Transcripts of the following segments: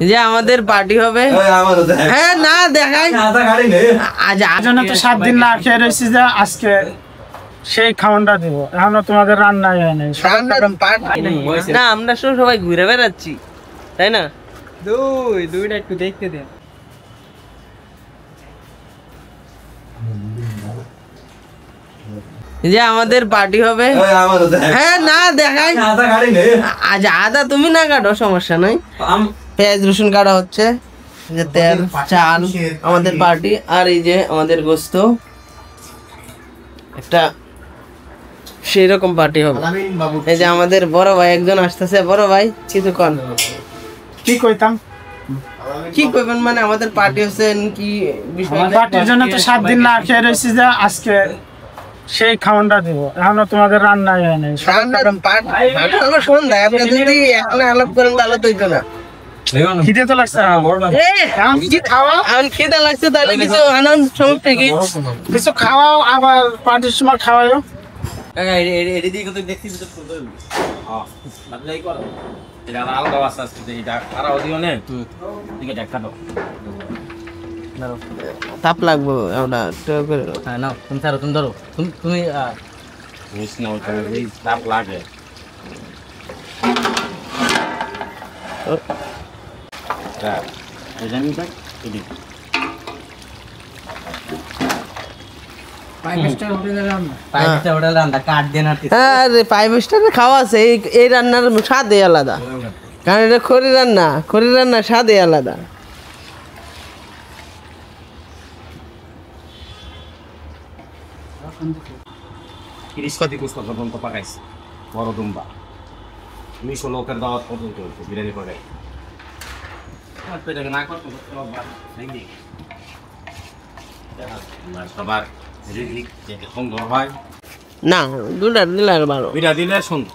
যে আমাদের পার্টি হবে। হ্যাঁ না দেখাই আজ জন্য তো 7 দিন না খেয়ে রয়েছি যে আজকে সেই খাওয়ানটা দিব। এখনো তোমাদের রান্নাই হয় নাই। না আমরা সবাই ঘুরে বেড়াচ্ছি তাই না? দুইটা একটু দেখতে দেন। যে আমাদের পার্টি হবে। হ্যাঁ না দেখাই আজ আদা তুমি না কাটো সমস্যা নাই। পেঁয়াজ রসুন কাটা হচ্ছে, যে তেল চাল আমাদের পার্টি। আর এই যে আমাদের গোস্ত, একটা সেই রকম পার্টি হবে। এই যে আমাদের বড় ভাই একজন আসতেছে। বড় ভাই কিছুক্ষণ কি কইতাম, কি করবেন মানে আমাদের পার্টি হচ্ছে কি বিষয়? পার্টির জন্য তো 7 দিন না খেয়ে রয়েছি যে আজকে সেই খাওয়ানটা দিব। এখনো তোমাদের রান্নাই হয় নাই। সন্ধ্যায় আপনি যদি এখন আলাপ করেন তাহলে তো হইতো না। খিদে তো লাগছে। খিদে লাগছে তাহলে কিছু আনন্দ সময় থেকে কিছু খাওয়াও, আবার পার্টির সময় খাওয়াও। তাপ লাগবো ওটা না তুমি ছাড়ো, তুমি ধরো, তুমি তাপ লাগে। ফাইভ স্টারের খাওয়া আছে। এই রান্নার স্বাদই আলাদা, কারণ এটা খড়ি রান্না স্বাদই আলাদা। বড় দুম্বা 200 লোকের দাওয়াত পর্যন্ত বিরিয়ানি করে। সবার সুন্দর হয় না, দুটা দিলে আর ভালো। দুইটা দিলে সুন্দর।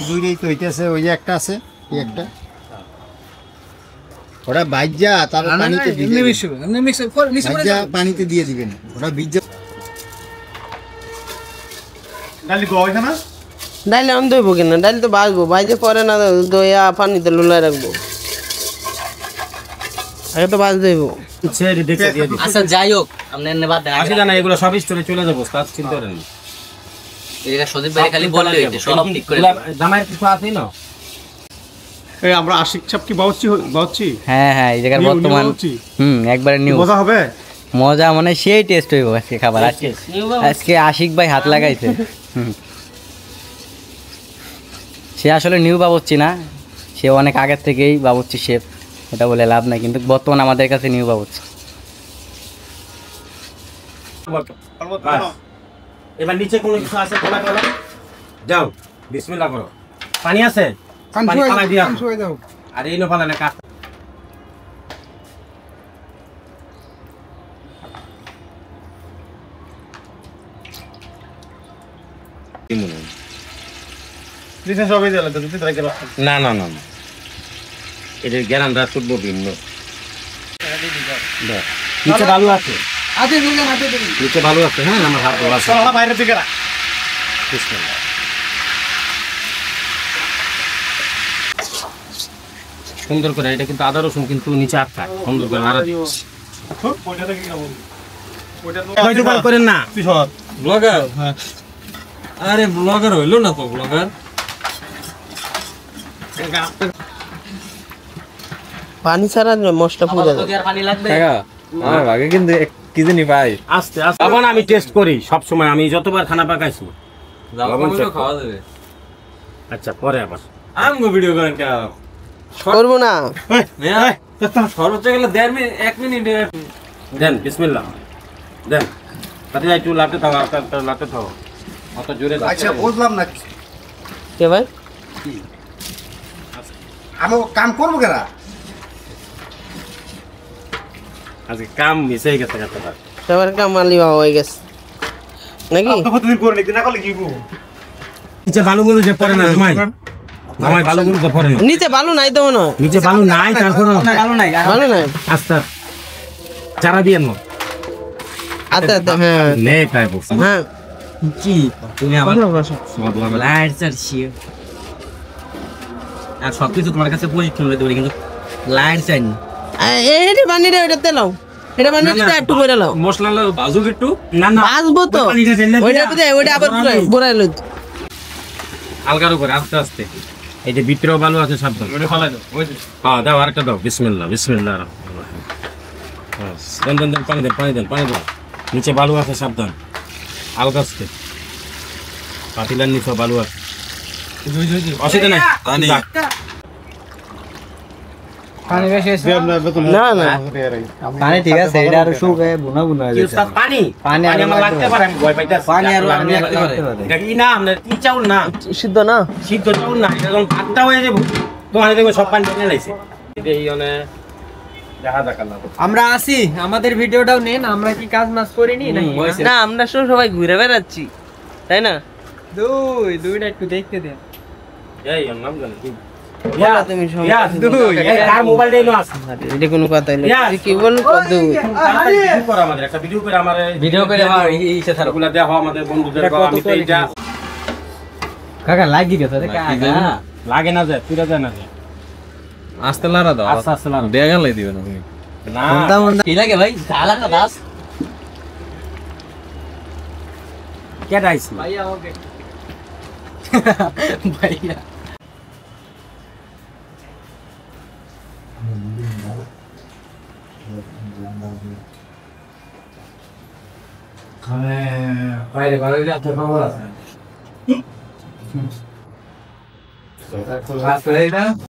দুইটাই তো হইতেছে। ওই যে একটা আছে, এই একটা ওটা ভাজ্যা, তারপর পানিতে দিয়ে ভাজ্যা পানিতে দিয়ে দিবেন। ওটা ভিজা ডাইলে আমি দইব কিনা, ডাইলে তো বাজবো, বাইজে পরে না দইয়া পানিতে লুলাই রাখবো। আগে তো বাজ দইব। আচ্ছা যাই হোক, আপনি এনে বাদ দেন। আসলে না এগুলো সব স্টোরে চলে যাবো, কাজ চিন্তা করেন না। এটা সদীপ ভাই খালি বললে হইছে, সব ঠিক করে জামাইয়ের কিছু আছে না? এই আমরা আশিক সাহেব কি বাউচ্ছি? হ্যাঁ হ্যাঁ, এই জায়গার বর্তমান একবারে নিউ মজা হবে। মজা মানে সেই টেস্ট হইব আজকে খাবার। আজকে আশিক ভাই হাত লাগাইছে। সে আসলে নিউ বাবুচ্চি না, সে অনেক আগের থেকেই বাবুচ্চি শেফ। এটা বলে লাভ নাই, কিন্তু বর্তমান আমাদের কাছে নিউ বাবুচ্চি। এবার নিচে কোনো কিছু আছে? খোলা খোলা যাও, বিসমিল্লাহ করো। পানি আছে? পানি ফালাই দিয়া দাও। আর এই নো ফালালে কাজ না না না না, এটার জ্ঞানটা শুধু ভিন্ন। নিচে ভালো আছে, নিচে ভালো আছে। হ্যাঁ আমার হাত ধরা আছে বাইরে থেকে। সুন্দর করে এটা কিন্তু আদা রসুন কিন্তু নিচে আটকায় সুন্দর করে নাড়া করেন না। ব্লগার? আরে ব্লগার হইলো না তো, ব্লগার পানি ছাড়া মশলা পুড়ে যাবে। পানি লাগবে আমার ভাগে কিন্তু কি জানি ভাই। আস্তে আস্তে আবার আমি টেস্ট করি সব সময়, আমি যতবার খানা পাকাইছি। খাওয়া যাবে। আচ্ছা পরে আবার আমগো ভিডিও করেন কে করবো না। সর্বোচ্চ গেলে 1 মিনিট দেন। বিসমিল্লাহ দেন। তাতে একটু লাটে থাও, লাটে থাও অত জোরে। আচ্ছা বুঝলাম না কে ভাই? আমি কাম করবো কেনা? আজকে কাম মিস হয়ে গেছে। সবার কাম মালি হয়ে গেছে নাকি? নিচে ভালো গুলো যে পড়ে না জামাই, জামাই ভালো গুলো যে পড়ে না। নিচে ভালো নাই তো মনে হয়। নিচে ভালো নাই, তারপর ভালো নাই। আস্তে চারা দিয়ে নো। আচ্ছা আচ্ছা হ্যাঁ নে পাইবো। হ্যাঁ কি তুমি আমার লাইট চাচ্ছি। আর সবকিছু তোমার কাছে পরীক্ষা করে দেবো, কিন্তু লাইট চাই না। এটা বানিয়ে দাও, এটা তেলাও, এটা বানিয়ে দিতে একটু করে লাও। মশলা বাজুক একটু। না না, বাজবো তো, পানিটা ঢেলে ওইটা দিয়া, বুঝে ওইটা আবার ঘুরাই লই। হালকার উপরে আস্তে আস্তে। এই যে ভিতরেও বালু আছে, সাবধান। হ্যাঁ দাও, আরেকটা দাও। বিসমিল্লাহ বিসমিল্লাহ। হ্যাঁ, দেন দেন দেন, পানি দেন পানি দেন পানি দেন। নিচে বালু আছে, সাবধান, হালকা আস্তে। পাতিলার নিচে বালু আছে, অসুবিধা নাই। যাক। পানি বেশি হয়েছে। না না, পানি ঠিক আছে, এটা আরো শুকায় বুনা বুনা হয়ে কি যাচ্ছে। উস্তাদ, পানি পানি পানি আমার লাগতে পারে, আমি ভয় পাইতাছি। পানি আরো আমি লাগতে পারে। এটা কি না, আমরা কি চাউল না, সিদ্ধ না। সিদ্ধ চাউল না, এটা যখন ভাতটা হয়ে যাবে তোমার দেখবে সব পানি টেনে লাইছে। এটা এই মানে দেখা যাক আল্লাহ। আমরা আসি, আমাদের ভিডিওটাও নেন, আমরা কি কাজ মাস করিনি নাকি? না, আমরা সবাই ঘুরে বেড়াচ্ছি, তাই না? দুইটা একটু দেখতে দেন। এই ওর নাম জানি কি? বলো তুমি সব। এই তার মোবাইলটাই নো আছে। এটা কোনো কথাই না, Yes. কি বলবো কদ্দু। ভিডিও করা আমাদের, একটা ভিডিও করে আমার ভিডিও করে ইসে থারো। ওগুলা দেওয়া আমাদের বন্ধুদের, আমি তো এইটা কাকা লাগি গেছে রে কাকা। লাগে না যায়, পুরা যায় না যায়। আস্তে লারা দাও। আস্তে আস্তে লাগবে। দেয়া গেলাই দিবেন আপনি। না কি লাগে ভাই? ঝালা না দাস। কে ডাইছি? ভাইয়া ওকে। ভাইয়া। বাইরে বাইরে যাচ্ছে খবর আছে।